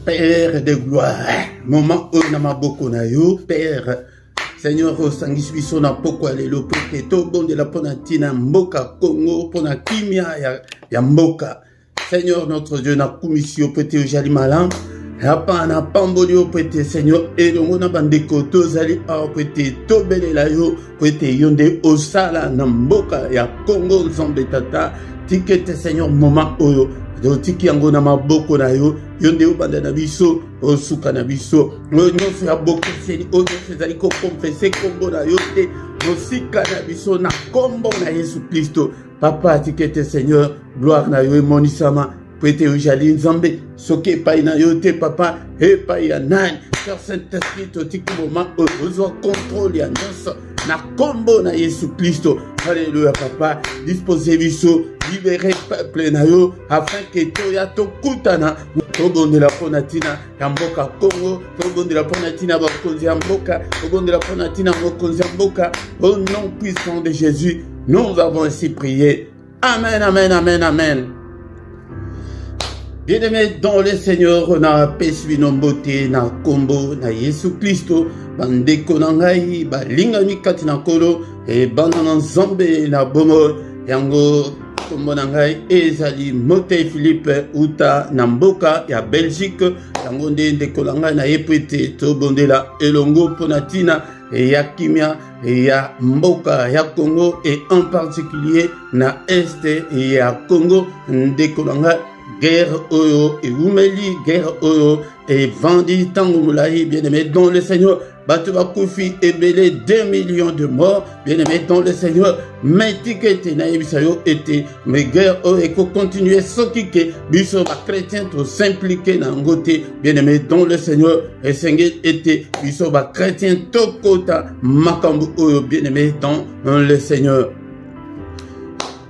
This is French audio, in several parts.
Père de gloire, moment où na maboko na yo, Père, Seigneur, osangisi biso na poko alelo po ke tobondela pona ntina mboka Congo, pona kimia ya mboka. Seigneur, notre Dieu, na kumisi opete ojali malam, hapa na pamboli opete, Seigneur, elongo na bandeko tozali opete tobelela yo, opete yonde osala na mboka ya Congo, nzambe tata, tikete, Seigneur, moment oyo, tiki yango na maboko na yo, yonde obanda na biso, osuka na biso, nyonso ya boko seni, oyo sezali ko confesse kombo na yo te, osika na biso na kombo na Yesu Kristo. Papa, tikete, Seigneur, gloire na yo emonisama, pwete ojali nzambe, soke epai na yo te, papa, epai ya nani, Sœur Saint-Esprit, totiki moment oyo, ozwa contrôle ya nyonso, na kombo na Yesu Kristo. Alléluia, papa, disposez biso, libérez peuple na yo, afin que toya tokutana, tobondela pona tina ya mboka Congo, tobondela pona tina bakonzi ya mboka, tobondela pona tina bakonzi ya mboka, au nom puissant de Jésus, nous avons ainsi prié. Amen, amen, amen, amen. Bien-aimés dans le Seigneur, na pesi no mbote na kombo na Yesu Kristo, bandeko na ngai balingami kati na kolo e banda na nzambe na bomo yango kombo na ngai ezali Mote Philippe uta na mboka ya Belgique, yango nde ndeko na ngai na yepete tobondela elongo pona tina ya kimia ya mboka ya Congo et en particulier na este ya Congo, ndeko na ngai guerre oyo et umeli, guerre oyo et vendi tango moulahi, bien-aimé dans le Seigneur, Batuba Koufi et belé 2 millions de morts, bien-aimé dans le Seigneur, mais tikete na ebisayo était, mais guerre oyo et qu'on continue sokike, biso ba chrétien to s'impliquer na ngote, bien-aimé dans le Seigneur, et sengel était, biso ba chrétien to kota, makambu oyo, bien-aimé dans le Seigneur.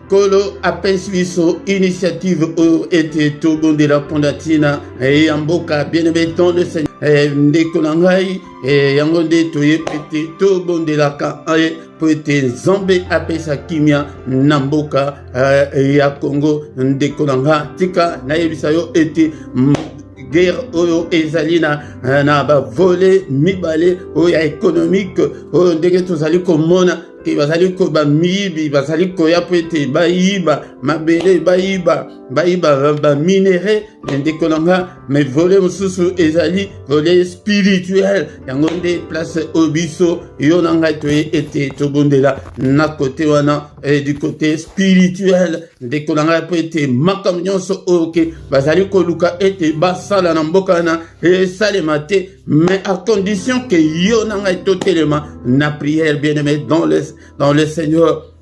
Kolo apesi biso initiative oyo ete tobondela pondatina ya mboka, bien-aimé dans le Seigneur, ndeko na ngai yango nde toyepete tobondelaka po ete nzambe apesa kimia na mboka ya Congo, ndeko na ngai tika nayebisa yo ete guerre oyo ezali na bavole mibale oyo ya économique oyo ndenge tozali komona ke bazali ko ba mibi bazali ko ya pete bayiba mabele bayiba ba minéraux ndeko nanga, mais volet mususu ezali volet spirituel yango nde place obiso yo nanga to ete tobondela na côté wana du côté spirituel ndeko nanga pete makam nyonso oke bazali ko luka ete basala na mboka na salema te, mais à condition que yo nanga totelema na prière, bien-aimé dans le Seigneur.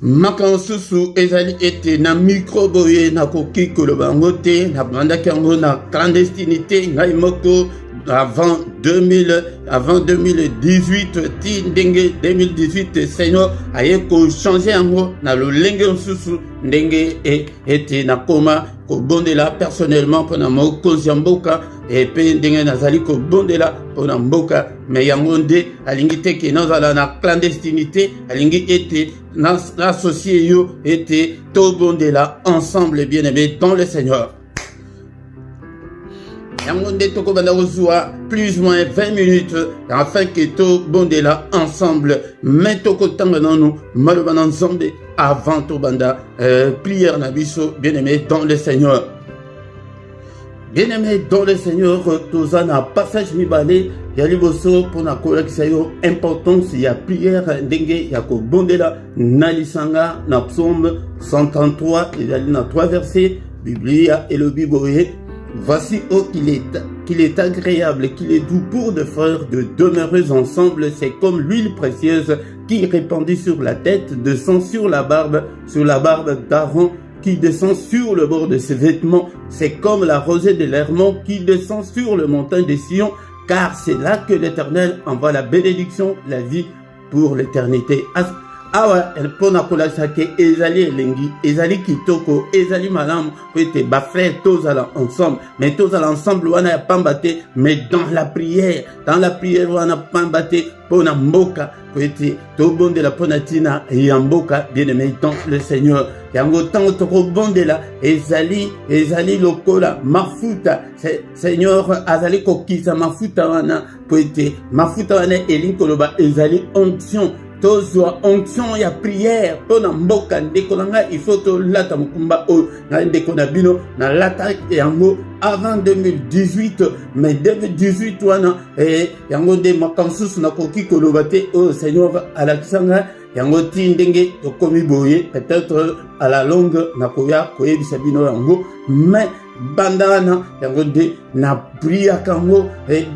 Makansusu ezali ete na microboye na koki kolobango te na banda kango na clandestinité ngai moko avant 2018 ti ndenge 2018 Seigneur aye ko changer yango na lolenge nsusu ndenge ete na koma ko bondela personnellement pona mokonzi ya mboka et pe ndenge nazali ko bondela pona mboka, mais yango nde alingi te ke nazala na clandestinité, alingi ete associé yo ete tobondela ensemble, bien-aimé dans le Seigneur. Yango nde tokobanda kozwa plus ou moins 20 minutes afin que tobondela ensemble, mais tokotanga nanu maloba na nzambe avant tobanda prière na biso, bien-aimé dans le Seigneur. Bien-aimé dans le Seigneur, tozana passage mibale ya liboso pona kolakisa yo importance ya prière ndenge ya kobondela na lisanga na psaume 133 ezali na 3 versets Biblia et le Bible. Voici qu'il est agréable, qu'il est doux pour deux frères de demeurer ensemble. C'est comme l'huile précieuse qui répandit sur la tête, descend sur la barbe d'Aaron, qui descend sur le bord de ses vêtements. C'est comme la rosée de l'Hermon qui descend sur le montagne de Sion, car c'est là que l'Éternel envoie la bénédiction, la vie pour l'éternité. awa pona kolakisa ke ezali elengi ezali kitoko ezali malamu po ete bafrère tozala ensemble mais tozala ensemble wana ya pamba te mais dans la prière wana pamba te pona mboka po ete tobondela pona ntina ya mboka bien-aimé dans le Seigneur yango ntango tokobondela ezali lokola mafuta Seigneur azali kokisa mafuta wana po ete mafuta wana elingi koloba ezali onction tozwa onction ya prière pona mboka ndeko na ngai il faut tolata mokumba oyo ngai ndeko na bino nalata yango avant 2018 mais 2018 wana yango nde makamsusu nakoki koloba te oyo Seigneur alakisa ngai yango ti ndenge tokomi boye peut-être à la longue nakoya koyebisa bino yango mais bandana yango nde na prière kango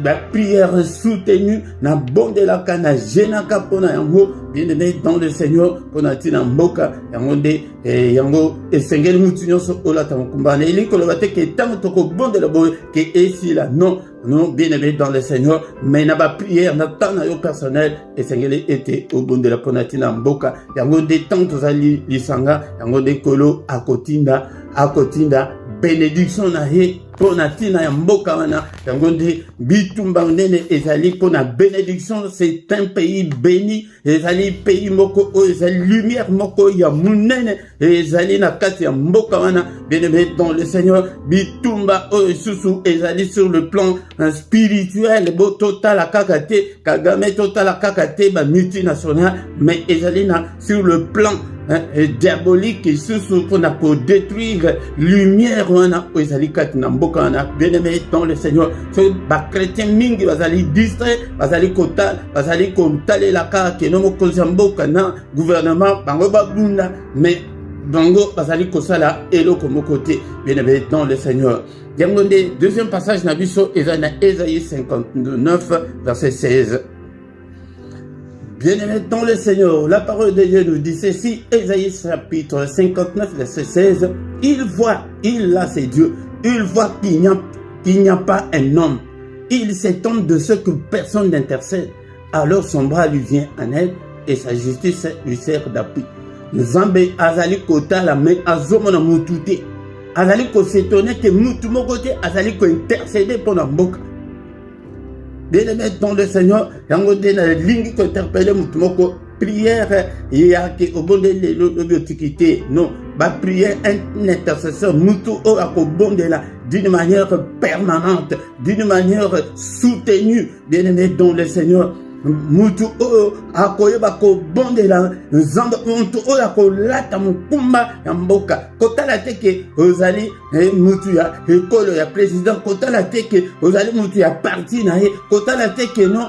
ba prière soutenue na bondelaka na jenaka pona yango bien-aimé dans le Seigneur pona tina mboka yango nde yango esengeli mutu nyonso olata mokumba na eli koloba te ke tango tokobondela boye ke esila non bien-aimé dans le Seigneur mais na ba prière na temps na yo personnel esengeli ete obondela pona tina mboka yango nde tango tozali lisanga yango nde kolo akotinda bénédiction na ye pona tina ya mboka wana yango nde bitumba nene ezali pona bénédiction c'est un pays béni ezali pays moko oyo ezali lumière moko ya munene ezali na kati ya mboka wana bien-aimé dans le Seigneur bitumba oyo susu ezali sur le plan spirituel bo totala kaka te Kagame totala kaka te ba multinational mais ezali na sur le plan diabolique susu pona ko détruire lumière wana ezali kati na mboka wana bien-aimé dans le Seigneur so ba chrétien mingi bazali distrait bazali kotalela kaka keno mokonzi ya mboka na gouvernement bango babunda mais bango bazali kosala eloko moko te bien-aimé dans le Seigneur yango nde deuxième passage na biso eza na Ésaïe 59 verset 16. Bien-aimé dans le Seigneur, la parole de Dieu nous dit ceci, Ésaïe chapitre 59, verset 16, là c'est Dieu, il voit qu'il n'y a pas un homme, il s'étonne de ce que personne n'intercède, alors son bras lui vient en aide et sa justice lui sert d'appui. Nzambe azali kota la main azomona mutute, azali ko s'étonner que mutu mokote azali ko intercéder pour la mboka. Bien-aimé dans le Seigneur, yango de na lingi ko interpeller mutu moko prière ya ke obonde le biotikité non ba prière un intercesseur mutu o akobondela d'une manière permanente, d'une manière soutenue, bien-aimé dans le Seigneur. Mutu o akoyeba ko bondela nzambe mutu o akolata mukumba ya mboka kotala teke ozali mutu ya ekolo ya président kotala teke ozali mutu ya parti na ye kotala teke non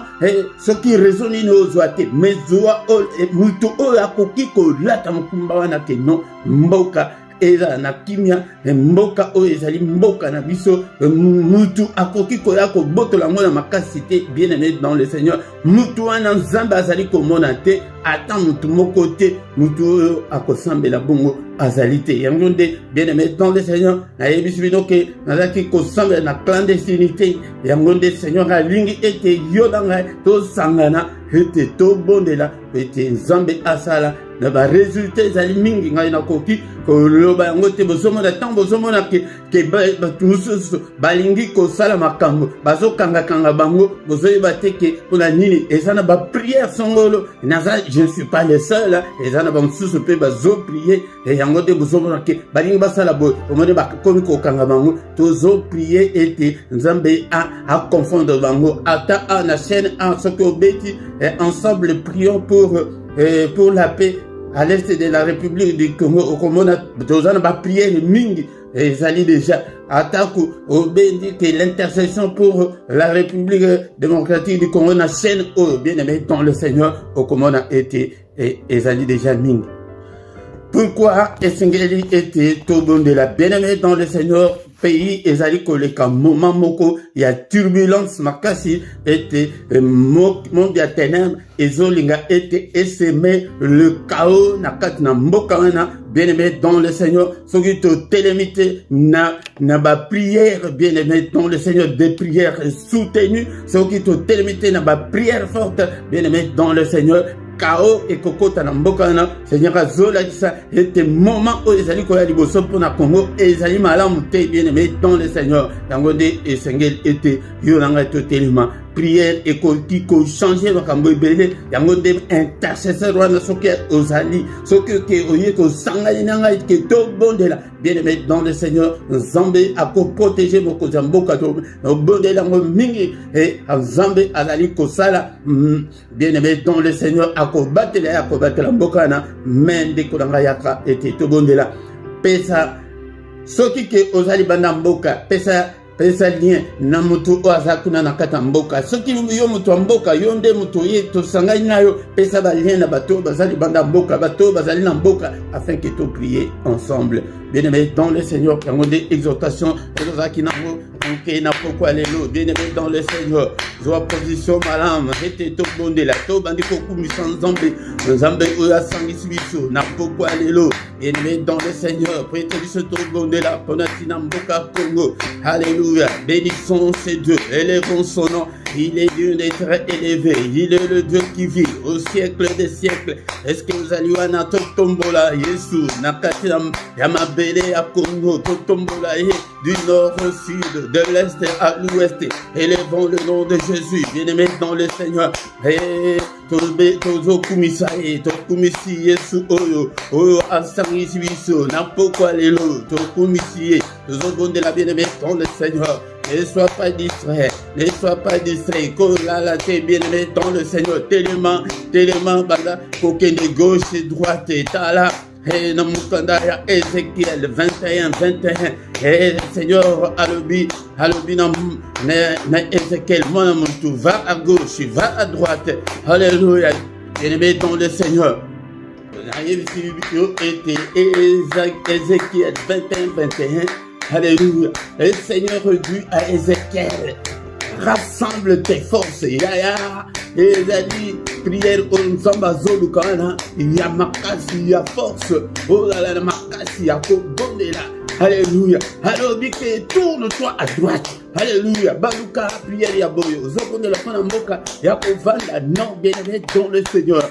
soki raisoni no ozwate mais zoa mutu o akoki kolata mukumba wana ke non mboka eza na kimia mboka oyo ezali mboka na biso mutu akoki koya kobotola ngo na makasi te bien-aimé dans le Seigneur mutu wana nzambe azali komona te ata mutu moko te mutu oyo akosambela bongo azali te yango nde bien-aimé dans le Seigneur nayebisi bino ke nazalaki kosambela na clandestinité yango nde Seigneur alingi ete yo na ngai tosangana ete tobondela ete nzambe asala na ba résultat ezali mingi ngai nakoki koloba yango te bozomona ntango bozomona ke bato mosusu balingi kosala makambo bazokangakanga bango bozoyeba te ke mpona nini eza na baprière songolo naza je ne suis pas le seul eza na bamosusu mpe bazoprie yango te bozomona ke balingi basala boye omoni bakomi kokanga bango tozoprie ete nzambe aconfondre bango ata na chaîne soki obeti ensemble prions pour la paix à l'est de la République du Congo au Komona tozana ba prière mingi ezali déjà ataku obendi que l'intercession pour la République démocratique du Congo na chaîne au bien-aimé dans le Seigneur au Komona était ezali déjà mingi. Pourquoi esengeli était tobon de la bien-aimé dans le Seigneur pays ezali koleka moment moko ya turbulence makasi était monde ya ténèbres ezolinga était essaimer le chaos na kati na mboka wana bien-aimé dans le Seigneur soki to télémité na ba prière bien-aimé dans le Seigneur des prières soutenues soki to télémité na ba prière forte bien-aimé dans le Seigneur chaos et kokota na mboka na Seigneur azola kisa était moment où les ali ko ya liboso pour na Congo et les ali malamu te bien aimé dans le Seigneur yangonde et Seigneur était yo nanga totalement prière et qui changer makambo ebele yango nde intercesseur wana soki ozali soki oye kosangani nanga ke tobondela bien aimé dans le Seigneur Nzambe akoprotéger mokonzi ya mboka tobondela yango mingi et Nzambe azali kosala bien aimé dans le Seigneur akobatela mboka na mais ndeko nanga yaka ete tobondela pesa soki ke ozali banda mboka pesa lien na mutu oazakuna na kata mboka soki yo mutu mboka yo nde mutu ye tosangani nayo pesa ba lien na bato bazali banda mboka bato bazali na mboka afin que to prier ensemble bien aimé dans le Seigneur yango de exhortation ezaki na ok na pourquoi lelo bien aimé dans le Seigneur zoa position malam ete to bondela to bandi ko kumisa Nzambe oyo asangisi biso na pourquoi lelo bien aimé dans le Seigneur prête biso to bondela pona tina mboka Congo alléluia bénissons ces dieux élevons son nom il est Dieu d'être élevé il est le Dieu qui vit au siècle des siècles est-ce que vous allez na to tombola Yesu na kati ya mabele ya Congo to tombola du nord au sud de l'est à l'ouest élevons le nom de Jésus bien-aimé dans le Seigneur et tozo kumisaye to kumisi Yesu oyo asangisi biso na pourquoi lelo to kumisi tozo bondela bien-aimé dans le Seigneur. Ne sois pas distrait, la t'es bien-aimé dans le Seigneur. Tellement, bala, coquin de gauche et droite, et tala. Et dans Mukanda, Ézéchiel 21. Et Seigneur, alobi, na Ézéchiel, mon amour, va à gauche, va à droite. Alléluia. Bien-aimé dans le Seigneur. Ézéchiel 21. Alléluia. Le Seigneur dit à Ézéchiel, rassemble tes forces. Il a dit, prière au Nzambazolu Kana, il y a makasi, il y a force. Oh là là, makasi, il y a kobondela. Alléluia. Alors, tourne-toi à droite. Alléluia. Baluka, prière ya boyo. Zobonde la fana mboka. Ya kovanda. Non, bien-aimé dans le Seigneur.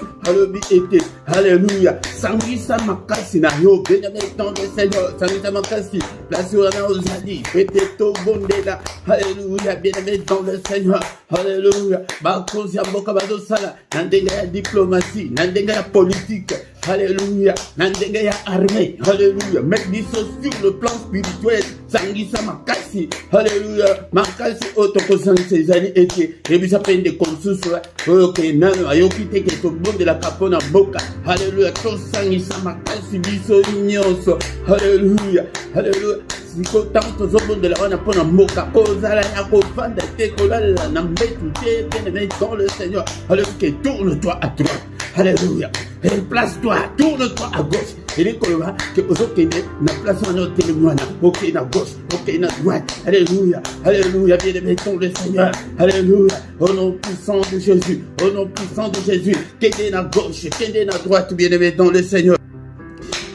Alléluia. Sangisa makasi na yo. Bien-aimé dans le Seigneur. Sangisa makasi. Place yo na ozali. Pete to bondela. Alléluia. Bien-aimé dans le Seigneur. Alléluia. Bakozi ya mboka bazo sala. Nandenga ya diplomatie. Nandenga ya politique. Alléluia. Nandenga ya armée. Alléluia. Mettre des choses sur le plan spirituel. Sangisa makasi. Alléluia. Makasi otokosang sezali ete. Ebisa pende konsuswa. Oyoke nano ayoki teke to bonde la kapona boka. Alléluia. To sangisa makasi biso nyonso. Alléluia. Alléluia. Siko tanto zobonde la wana pona moka. Kozala ya kofanda te kolala na mbetu te. Bien-aimé dans le Seigneur. Alléluia. Tourne-toi à droite. Alléluia. Et place-toi, tourne-toi à gauche. Et les colons que aux autres na place à notre témoin, ok na gauche, ok na droite. Alléluia, alléluia, bien-aimé dans le Seigneur. Alléluia, au nom puissant de Jésus, au nom puissant de Jésus. Qu'est-ce na gauche, qu'est-ce na droite, bien-aimé dans le Seigneur.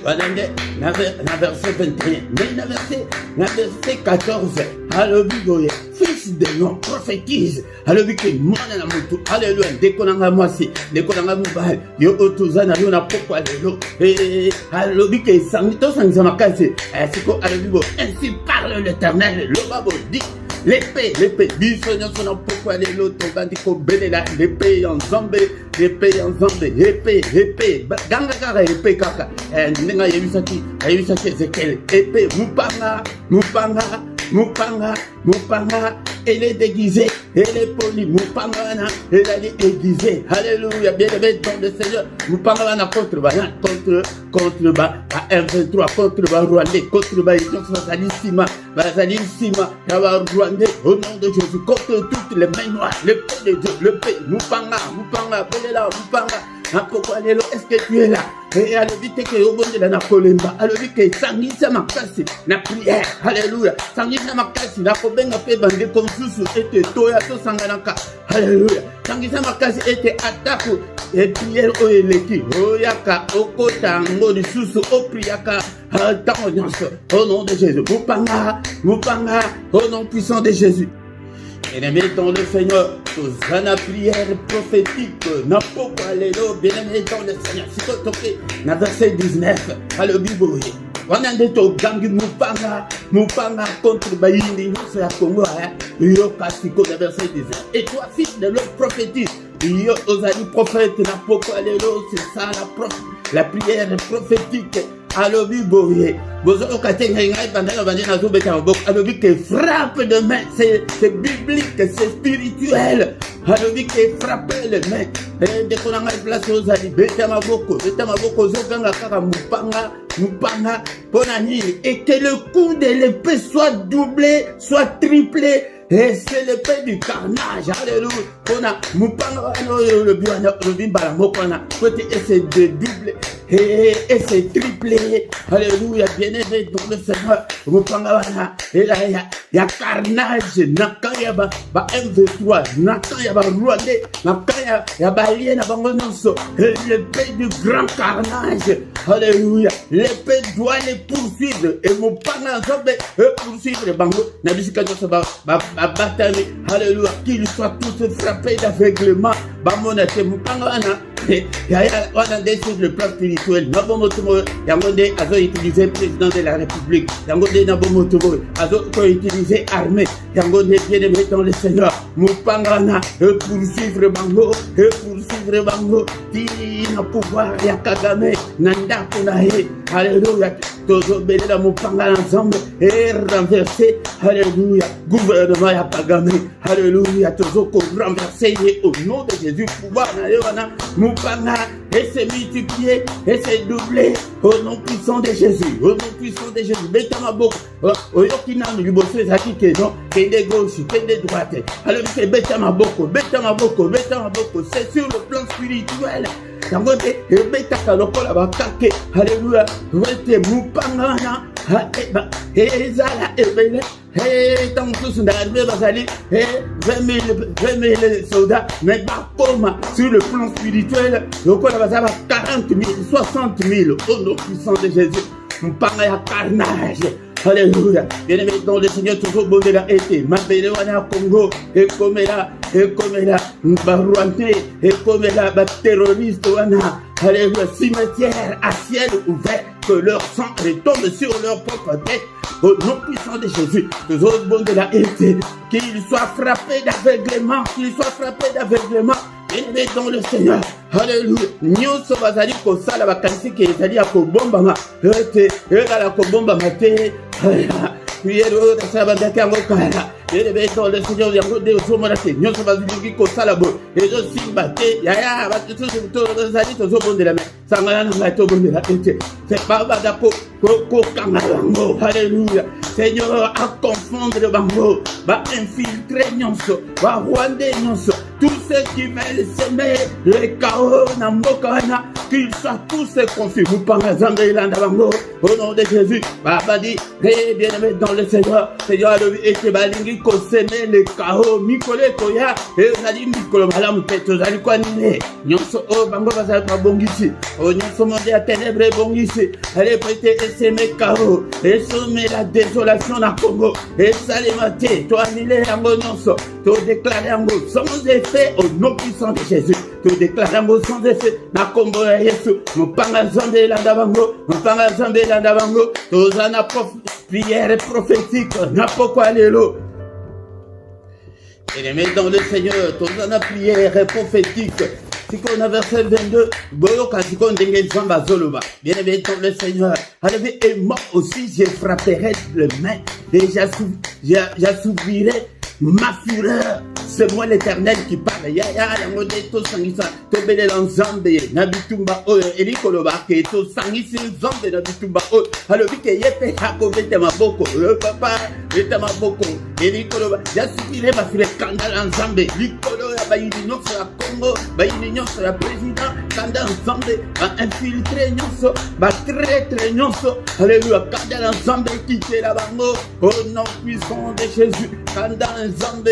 Na verset 21, mais na verset 14, alléluia, fils de l'homme, prophétise, alléluia, mwana na mutu, alléluia, dekonanga mwasi, dekonanga mubali, yo otuzana yo na pokwa lelo, alléluia, sangito sangisa makasi, siko alléluia, ainsi parle l'Éternel, le babo dit, l'épée, biso nyonso na pokwa lelo, tobandi kobelela, l'épée en Nzambe, épée, ganga kaka épée kaka, ndinga yebisaki Ézéchiel, épée, Mupanga, elle est déguisée, elle est polie, Mupanga, elle est déguisée, alléluia, bien-aimé dans le Seigneur, Mupanga, contre à M23, contre Rwandais, contre Bazalissima, Rwandais, au nom de Jésus, contre toutes les mains noires, l'épée de Dieu, l'épée, Mupanga, Belela, Mupanga, est-ce que tu es là? Et à l'éviter que au bon de la Napoléma, à l'éviter que Sangisa Makasi, na prière, alléluia, Sangisa Makasi, na Kobenga Pebande Konsusu, était Toya to Sanganaka, alléluia, Sangisa Makasi était attaque, et prière au Eleki, Oyaka, Okota, Ngoni Susu, Opriaka, au nom de Jésus, Mupanga, au nom puissant de Jésus. Bien-aimé dans le Seigneur, tozana prière prophétique, n'a pas alléluia, bien-aimé dans le Seigneur. Si tu toqué, na verset 19, à le Bible, on a des to gangi mupanga contre Bayini, c'est à Congo, yo kasiko, na verset 19. Et toi, fils de l'homme prophétique, yo osali prophète, n'a pas alléluia, c'est ça la prière prophétique. Alobi boye, bozo okatenga ngai bandana bandana zo beta bok. Alobi que frappe de main, c'est biblique, c'est spirituel. Alobi que frappe le main. De kona ngai place ozali beta maboko zo ganga kaka mupanga pona nini, et que le coup de l'épée soit doublé, soit triplé. Et c'est l'épée du carnage, alléluia. On a Mupanga, le bimbala, mokona, côté et c'est de double, et c'est triplé, alléluia, bien-aimé dans le Seigneur. Mupanga, et là, il y a carnage, nakaya ba MV3, nakaya ba Rwandais, nakaya ya balien, l'épée du grand carnage, alléluia. L'épée doit les poursuivre, et Mupanga, poursuivre, bango, nabisika, bataille, alléluia, qu'ils soient tous frappés d'aveuglement. Bamonate Mupangana, on a décidé le plan spirituel. Nabomotomo, Yangode, Azo utilisé président de la République. Yangode Nabomotomo, Azo utilisé armée. Yangode bien-aimé dans le Seigneur. Mupangana, poursuivre Bango, Tina pouvoir, Yakagame, Nanda Kunahe, alléluia. Tozo Belela Mupangana ensemble et renverser, alléluia. Gouvernement Yakagame, alléluia. Tozo renverser au nom de Jésus, pouvoir Naléwana, Mupanga, et c'est multiplié, et c'est doublé au nom puissant de Jésus, au nom puissant de Jésus. Betamaboko, Oyokina, Lubosse, Zaki, Kenon, Kende gauche, Kende droite. Alors c'est Betamaboko, c'est sur le plan spirituel. Yangote, Betaka, Lokola, Bakake, alléluia, Wete, Mupangana, Ezala, Ebele. Tant que tous d'arriver basali, 20 000 soldats, mais pas comme sur le plan spirituel, le quoi va avoir 40 000, 60 000 au nom puissant de Jésus. On parle à carnage. Alléluia. Bien-aimé dans le Seigneur, toujours bon de la été. Ma belle wana Congo, et comme là, Rwandais, et comme là, terroriste wana. Alléluia. Cimetière à ciel ouvert, que leur sang retombe sur leur propre tête. Au nom puissant de Jésus, toujours bon de la été. Qu'ils soient frappés d'aveuglement, bien-aimé dans le Seigneur. Alléluia. Nyonso bazali kosala bakanisi ke ezali ya kobombama. Ete ekala kobombama te. Prière de sabandaki yango kala. Bien-aimé dans le Seigneur, yango de ozomona te. Nyonso bazali kosala bo. Ezosimba te. Yaya bazali tozobondela me. Sangana na ngai tobondela ete. C'est pas badako kokanga yango. Alléluia. Seigneur, à confondre le bango, va infiltrer nyonso, va rwandais nyonso. Tous ceux qui veulent s'aimer, les chaos na mbokana, qu'ils soient tous confus. Vous parlez Zambélanda bango, au nom de Jésus. Baba dit, bien-aimé dans le Seigneur, Seigneur, et que balingi ko s'aimer les chaos, mikole koya, et zali mikolo malam peto zali kwa nine. Nyonso o bango bazali pa bongisi, o nyonso monde à ténèbres bongisi. Allez prêter et s'aimer chaos, et sommer la désolation na Congo, et salimate, toi nile yango nyonso, to déclarer yango sans effet au nom puissant de Jésus. To déclarer yango sans effet na Congo ya Yesu. Mupanga Zambélanda bango, tozana prière prophétique, na pokwa lelo. Et les dans le Seigneur, tozana prière prophétique. Si qu'on a verset 22, Boyoka, si qu'on dengue Zamba Zoloba, bien aimé dans le Seigneur, et moi aussi je frapperai le main et j'assouvirai ma fureur. C'est moi l'Éternel qui parle. Ya yango to sangisa to bele l'ensemble na bitumba o elikoloba ke to sangisi nzombe na bitumba o alobi ke yepe hako bete maboko le papa bete maboko elikoloba jasipire ba file kanda l'ensemble likolo ya bayini nyonso ya Congo bayini nyonso ya président kanda ensemble ba infiltrer nyonso ba traître nyonso alléluia kanda l'ensemble quitter la bango au nom puissant de Jésus Kanda Nzambe,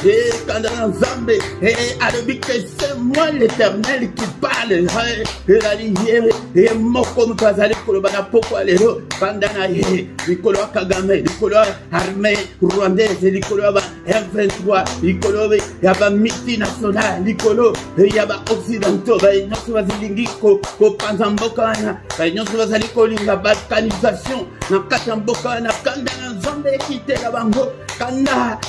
et Kanda Nzambe, et alobi que c'est moi l'Éternel qui parle, et la lumière, et moko mukazali koloba na poko lelo, Kanda na ye, likolo Kagame, likolo armée rwandaise, likolo ba M23, likolo yaba multinational, likolo yaba occidentaux, ba nyonso bazilingi ko panza mboka na, ba nyonso bazali kolinga balkanisation na kati mboka na. Kanda Nzambe kite la bango, Kanda,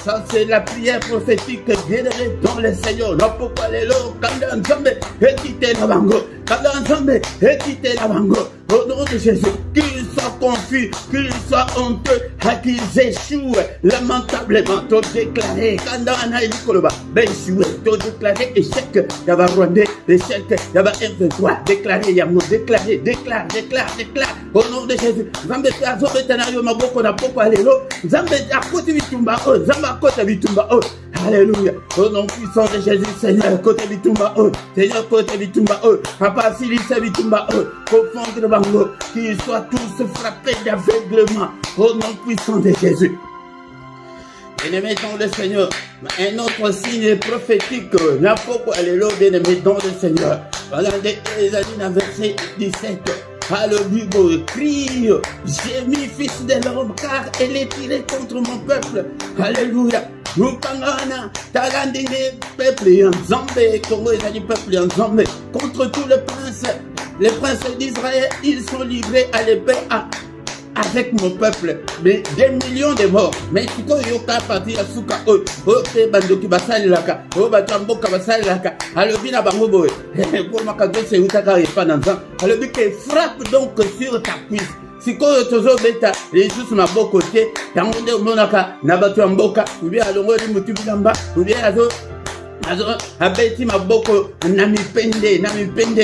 ça c'est la prière prophétique bienvenue dans le Seigneur. Non pourquoi les lots, Kanda Nzambe quitte la bango, Kanda Nzambe quitte la bango. Au nom de Jésus, qu'ils soient confus, qu'ils soient honteux, qu'ils échouent lamentablement. T'as déclaré, Kanda Anaïli Koloba, échoué, t'as déclaré échec, Yaba Rwandais, échec, Yaba M23, déclaré, Yamo, déclaré, déclare. Au nom de Jésus, Zambe Tazo Betanayo Maboko na Poko Alelo, Zambe Akote Bitumba, Zamba Kote Bitumba, Alléluia. Au nom puissant de Jésus, Seigneur, Kote Bitumba, Seigneur, Kote Bitumba, Papa Silisa Bitumba, confondre Bango, qu'ils soient tous frappés d'aveuglement. Au nom puissant de Jésus. Bien-aimés dans le Seigneur, un autre signe prophétique, Napoko Alelo, bien-aimés dans le Seigneur. Regardez Esaïe, verset 17. Alléluia, crie, j'ai mis fils de l'homme, car elle est tirée contre mon peuple. Alléluia. Nous pangana, Tarandine, peuple en Zambé, Congo et peuple en Zambé, contre tous les princes d'Israël, ils sont livrés à l'épée avec mon peuple, mais des millions de morts. Mais si tu yoka parti à Souka, te bandoki basali laka, batamboka basali laka, alobi na bango boy, pour ma kagwe se utaka et pas nanzan, alobi que frappe donc sur ta cuisse. Si ko tozo beta, les tous ma beau côté, tangonde monaka, nabatu mboka, ou bien alongo di mutubamba, ou bien abeti maboko nami pende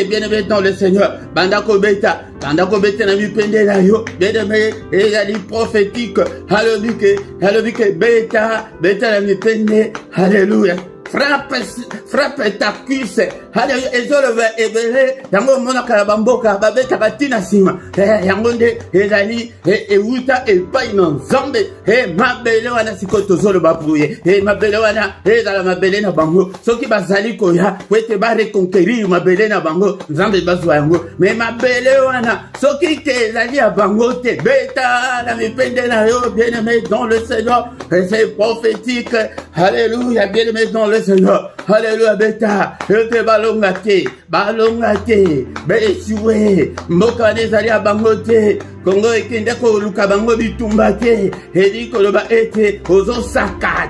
bien aimé dans le Seigneur. Bandako beta nami pende na yo bien aimé, ezali prophétique. Alléluia, beta nami pende. Alléluia. Frappe ta cuisse. Alléluia. Ezolove ebele yango mona kala bamboka babeta batina sima. Yango nde ezali euta epai na Nzambe. Mabele wana sikoto zolo bapuye. Mabele wana ezala mabele na bango. Soki bazali koya kwete ba reconquérir mabele na bango, Nzambe bazwa yango. Mais mabele wana soki ke ezali ya bango te, beta na mipende na yo bien-aimé dans le Seigneur. C'est prophétique. Alléluia, bien-aimé dans le Seigneur. Alléluia, beta. Ete balongate, besoué. Mboka nezali ya bango te. Kongo ekende ko luka bango bitumba te. Edi koloba ete ozosaka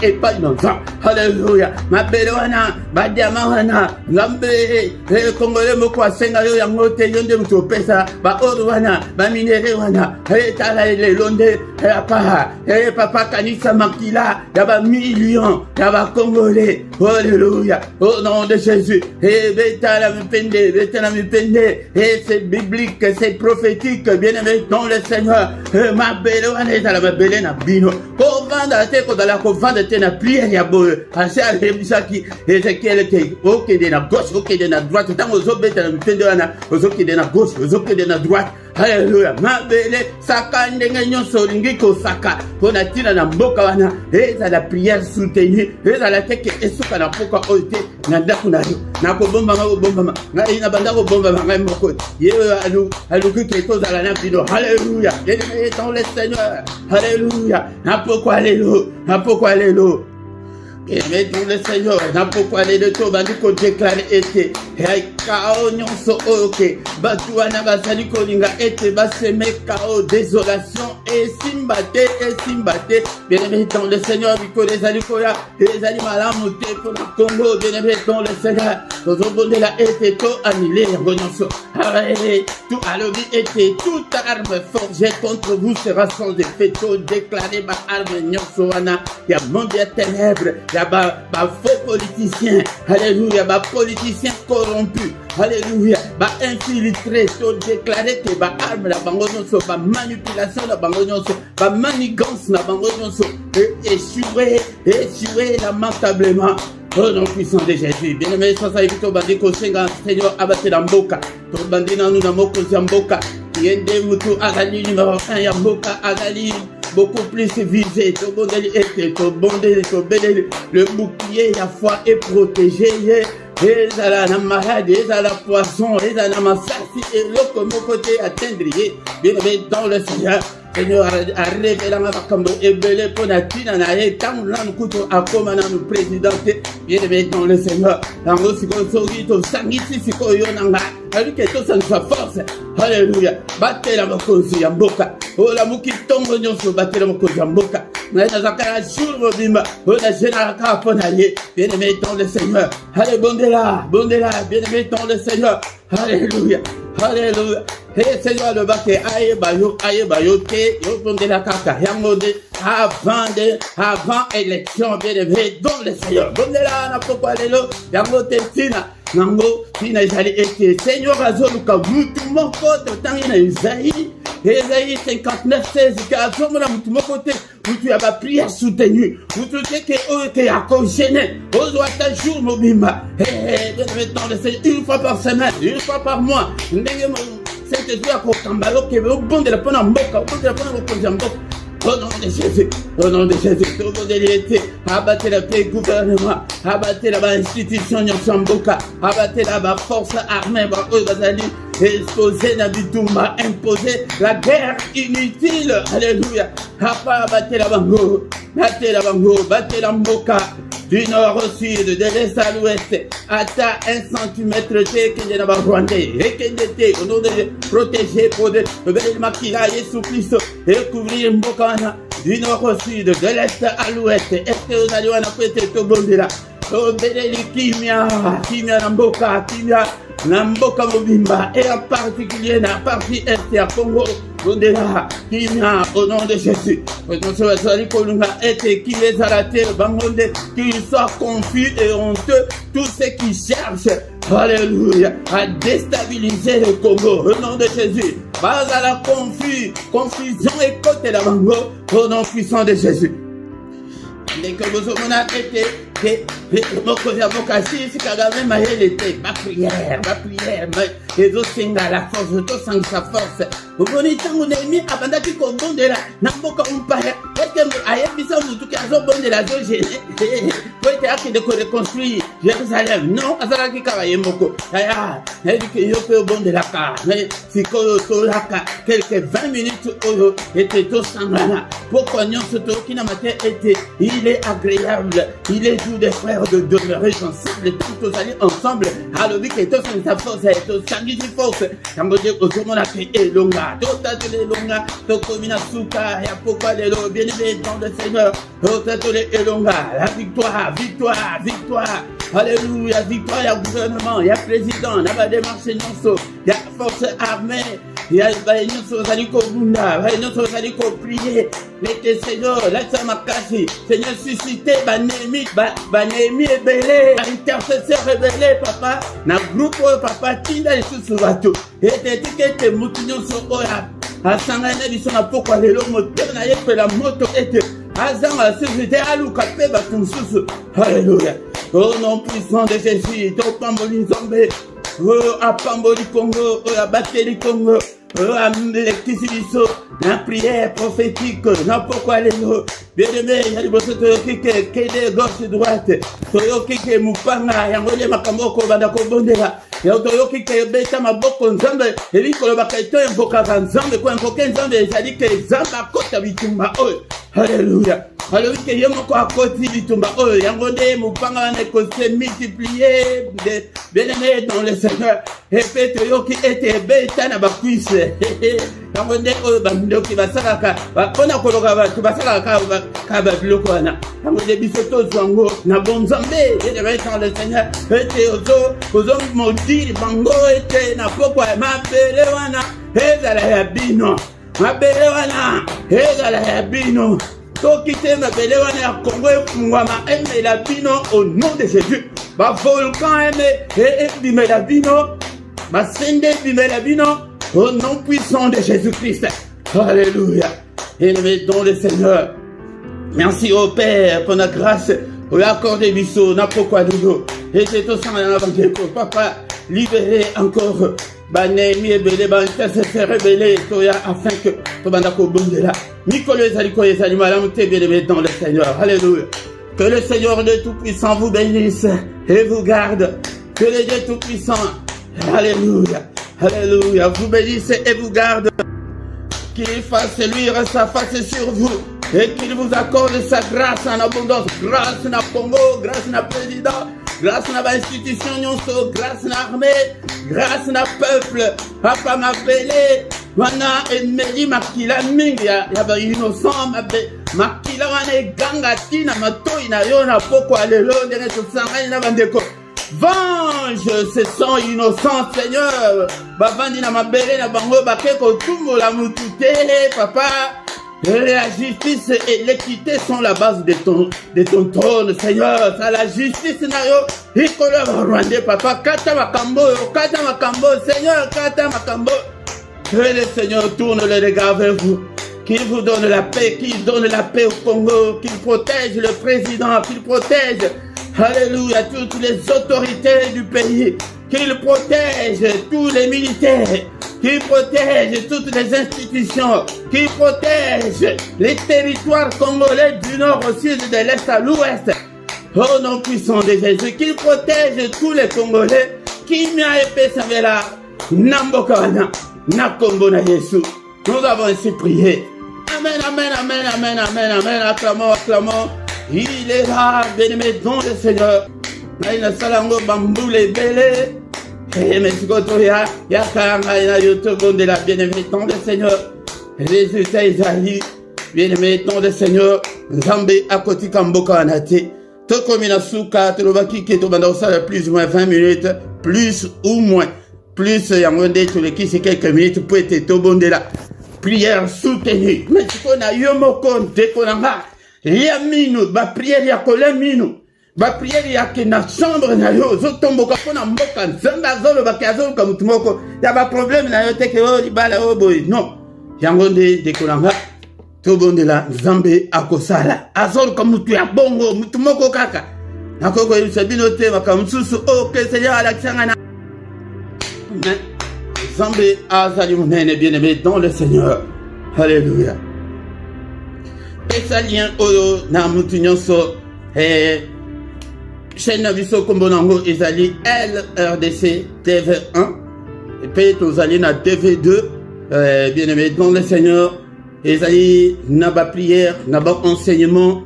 epai na Nzambe. Alléluia. Mabele wana, badiama wana, Nzambe Kongole moko asenga yo yango te yonde mutu opesa, ba oro wana, ba minere wana, etala elonde papa kanisa makila ya ba millions ya ba Congolais. Alléluia. Au nom de Jésus. Beta la mipende. C'est biblique, c'est prophétique. Bien-aimé dans le Seigneur. Ma belle wana ezala mabele na bino. Kovanda te kozala kovanda te na prière ya boye. Asi alebisaki Ezekiel ke okende na gauche, okende na droite. Tango ozobeta na mipende wana, ozokende na gauche, ozokende na droite. Alléluia. Mabele saka ndenge nyonso olingi kosaka mpona ntina na mboka wana, ezala prière soutenue, ezala teke esuka na mboka oyo te na ndako na yo. Nakobombama ngai na banda kobombama ngai moko yewe aluki ke tozala na bino. Alléluia. Bien-aimé dans le Seigneur. Alléluia. Na pourquoi lelo bien-aimé dans le Seigneur. Na pourquoi lelo to bandi ko déclarer ete kao nyonso oke batu wana basali kolinga ete baseme kao désolation et simbate. Bien-aimé dans le Seigneur, biko ezali koya ezali malamu te pour le Congo. Bien-aimé dans le Seigneur, tozobondela ete to annulé yango nyonso. Tout alobi ete toute arme forgée contre vous sera sans effet. To déclaré ba arme nyonso wana ya monde ya ténèbres, ya ba faux politiciens. Alléluia. Ba politiciens corrompus. Alléluia. Ba infiltré. To déclaré que ba arme la bango nyonso, ba manipulation la bango nyonso, ba manigance la bango nyonso échoué lamentablement. Au nom puissant de Jésus. Bien-aimé, ça y est, to bandi ko senga Seigneur abate na mboka. To bandi na nu na moko ya mboka. Yende mutu azali numéro 1 ya mboka, azali beaucoup plus visé. Tout bon le bouclier, la foi est protégé. Et la maladie, et la poisson, et la massassi, et l'autre côté atteindrier. Bien dans le Seigneur. Seigneur, a révélé la comme et belé pour la tina na et tant l'an couteau à comme nous présidenter. Bien dans le Seigneur. Dans le Seigneur, sangiti siko yonanga. Avec que tout ça nous force. Alléluia. Battez la mokosi yamboka. Oh la mouki tombe nyonso battez la mokosi yamboka. Na zakara jour mobimba. Oh la général caponaye. Bien aimé dans le Seigneur. Allez bondela, bien aimé dans le Seigneur. Alléluia. Alléluia. Et Seigneur le baké aye bayo ke yo bondela kaka yamode avant élection bien aimé dans le Seigneur. Bondela na pokwa lelo yamote tina. Nango tina izali ete Seigneur azoluka mutu moko totangi na Isaïe 59:16 kazomo na mutu moko te mutu ya ba prière soutenue mutu ke o ke akogene ozwa ta jour mobimba dans le Seigneur une fois par semaine une fois par mois ndenge c'est Dieu akokambalo ke bon de la pona mboka bon de la pona ko mboka. Au nom de Jésus, tout le monde est été, abattez la paix gouvernement, abattez la institution Nyamboka, abattez la force armée, exposer la bitumba, imposer la guerre inutile, alléluia, abattez la bango, battez la mboka, du nord au sud, de l'est à l'ouest, à 1 centimètre de que je n'ai pas rwandais, et que j'étais, au nom de protéger, pour de maquillage et souplisse, et couvrir Mbokana, du nord au sud, de l'est à l'ouest, est-ce que vous allez en apprêter tout le monde là? Oh, Béléli, Kimia, Namboka, Namboka Mobimba, et en particulier, la partie est à Congo, Bondela, Kimia, au nom de Jésus. Au nom de Jésus, Kolunga, et qui les a ratés, Bangonde, qu'ils soient confus et honteux, tous ceux qui cherchent, alléluia, à déstabiliser le Congo, au nom de Jésus. Pas à la confusion et côté la Bango, au nom puissant de Jésus. Dès que vous avez été, si Kagame m'a été, ma prière, et d'autres signes à la force, d'autres signes sa force. Vous connaissez mon ennemi, avant qu'il compte de la, n'a pas comme pas. Est-ce que aïe, ça vous tout cas, bon de la zone gênée, pour être de reconstruire Jérusalem, non, à ça qui travaille beaucoup. Ah, elle dit que yo peut bon de la car, mais si qu'on la car, quelques 20 minutes, était tout sanglant. Pourquoi nous, ce tour qui n'a pas été, il est agréable, il est doux des frères de demeurer ensemble, tous aller ensemble. Alors, vu que tout sa force, tout sanguine force, ça me dit au jour a fait longa, tout à tous les longa, tout comme une souka, et à pourquoi les lots, bien aimés dans le Seigneur, tout à tous les longa, la victoire. Alléluia, victoire, il y a gouvernement, il y a président, il y a des marchés, il y a force armée. Il y a une chose à dire qu'on prier. Mais que Seigneur, là ça m'a caché. Seigneur, suscité, Banémi et Belé, intercesseur rebellé, papa. Na groupe, papa, Tinda et Sous-Bateau. Et t'es dit que t'es moutignon sur Oya. À Sangana, ils sont à pourquoi les lots moteur n'a pas la moto était. Azam a sécurité à l'oucapé, batum sous. Alléluia. Au nom puissant de Jésus, ton pamboli zombé. Oh, à Pamboli Congo, oh, à Bateli Congo, oh, à l'électricité, la prière prophétique, n'importe quoi les mots. Bien aimé, il y a des bosses qui est gauche et droite. Toyoki qui est Mupanga, Yangole Makamoko, Badako Bondela. Il y a Toyoki qui est Beta Maboko Nzambe, et lui, quand le Bakaito est Mboka Nzambe, quand un Nzambe, il a dit que Zamba Kota Bitumba, oh, alléluia. Alors que Yamoko a côté Bitumba, oh, Yangole Mupanga s'est multiplié, bien aimé dans le Seigneur, et fait Toyoki était Beta Nabakuis. Yangole, oh, Bandoki Basaraka, Bakona Kologa, Basaraka, Kaba Blokwana. Yangole Bisoto Zango, Nabonzambe, et dans le Seigneur, et aux hommes maudits, Bango était Napokwa, ma Belewana, et la Yabino, ma Belewana, et la Yabino. Tokite ma Belewana ya Congo Fungwama, aime la Bino au nom de Jésus. Ma volcan aime, et bime la Bino, ma sende bime la Bino, au nom puissant de Jésus-Christ. Alléluia. Élevé dans le Seigneur. Merci au Père pour la grâce, pour l'accorder biso, n'a pourquoi nous. Et c'est tout ça, papa, libérez encore. Banémi et Belé, intercesseur rebellé, afin que, pour Bandako Bondela. Mikolo Ezaliko Ezali Malam te bien-aimé dans le Seigneur. Alléluia. Que le Seigneur le Tout-Puissant vous bénisse et vous garde. Que le Dieu Tout-Puissant, alléluia, alléluia, vous bénisse et vous garde. Qu'il fasse luire sa face sur vous et qu'il vous accorde sa grâce en abondance. Grâce na Congo, grâce na président, grâce na institution, grâce na armée, grâce na peuple. Papa m'a appelé, wana emeli makila mingi ya ba innocent makila wana eganga tina matoi na yo na poko alelo ndenge tosangani na bandeko. Venge ce sang innocent, Seigneur. Bavandi na mabele na bango bakeko tumbo la mutute, papa. La justice et l'équité sont la base de ton trône, Seigneur. Ça, la justice na yo, ikola rwande, papa. Kata makambo, Seigneur, kata makambo. Que le Seigneur tourne le regard vers vous. Qu'il vous donne la paix, qu'il donne la paix au Congo, qu'il protège le président, qu'il protège, alléluia, toutes les autorités du pays, qu'il protège tous les militaires, qu'il protège toutes les institutions, qu'il protège les territoires congolais du nord au sud, de l'est à l'ouest. Au nom puissant de Jésus, qu'il protège tous les Congolais, qui m'a épée Samela, Nambokawana, Nakombo na Yesu. Nous avons ainsi prié. Amen, amen, amen, amen, amen, amen. Acclamons, acclamons. Il est là, bien-aimé dans le Seigneur. Naina salango bamboule bele. Et mesikoto ya kanga ina yotogo de la bien-aimé dans le Seigneur. Jésus Isaïe, bien-aimé dans le Seigneur. Nzambe akoti kamboka anate. Tokomina suka, tolobaki ke tobanda osala plus ou moins 20 minutes, plus ou moins. Plus yangonde toleki c'est quelques minutes pour être tobonde la prière soutenue. Mais si on a eu mon compte, décolanga, yamino, ba prière ya kolemino, ba prière ya ke na chambre na yo, zotomboka pona mboka, nzamba zolo ba kazo ka mutumoko, ya ba problème na yo teke o libala o boy. Non, yangonde décolanga, tobonde la Nzambe akosala. Azolo ka mutu ya bongo, mutumoko kaka. Nakoko yusabino te makamsusu o ke Seigneur alakisanga na Zambé azali munene bien-aimé dans le Seigneur. Alléluia. Esalien oyo na mutu nyonso chaîne na biso kombo nango ezali LRDC TV1 et puis tozali na TV2 bien-aimé dans le Seigneur. Ezali na ba prière, na ba enseignement,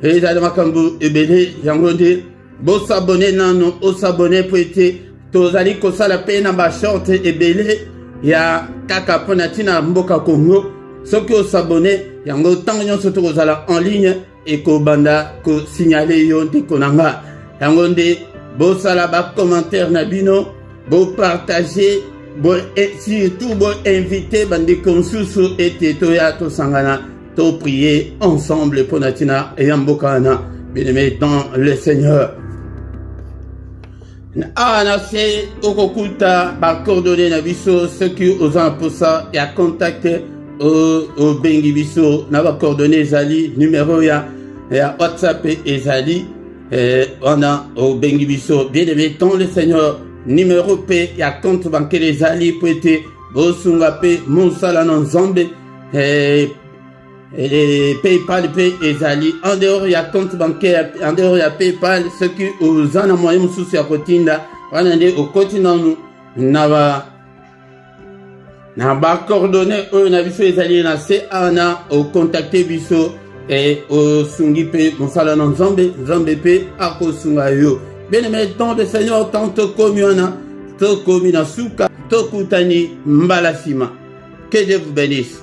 ezali makambo ebele yango nde bo s'abonner nano, o s'abonner pour être tozali kosala pe na ba short ebele ya kaka pona tina mboka Congo. Soki o s'abonner yango tango nyonso tokozala en ligne et ko banda ko signaler yo ndeko nanga yango nde bo sala ba commentaire na bino, bo partager, bo et surtout bo inviter bandeko mosusu ete toya to sangana to prier ensemble pona tina e mboka na bien-aimé dans le Seigneur. Na se okokuta ba coordonnées na biso ceux qui osent pour ça et à contacter au bengi biso na ba coordonnées ezali numéro ya WhatsApp ezali on a au bengi biso bien-aimé dans le Seigneur numéro P ya compte bancaire ezali pour être bosunga pe monsala na Nzambe et PayPal Pay ezali en dehors ya compte bancaire, en dehors ya PayPal, ce qui aux en moyen mususu ya kotinda wana nde okotina na ba coordonnées oyo na biso ezali na se ana o contacter biso et o sungi pe mosala na Nzambe pe akosunga yo. Bien-aimé dans le Seigneur, tanto komiona to komina suka to kutani mbalasima. Que Dieu vous bénisse.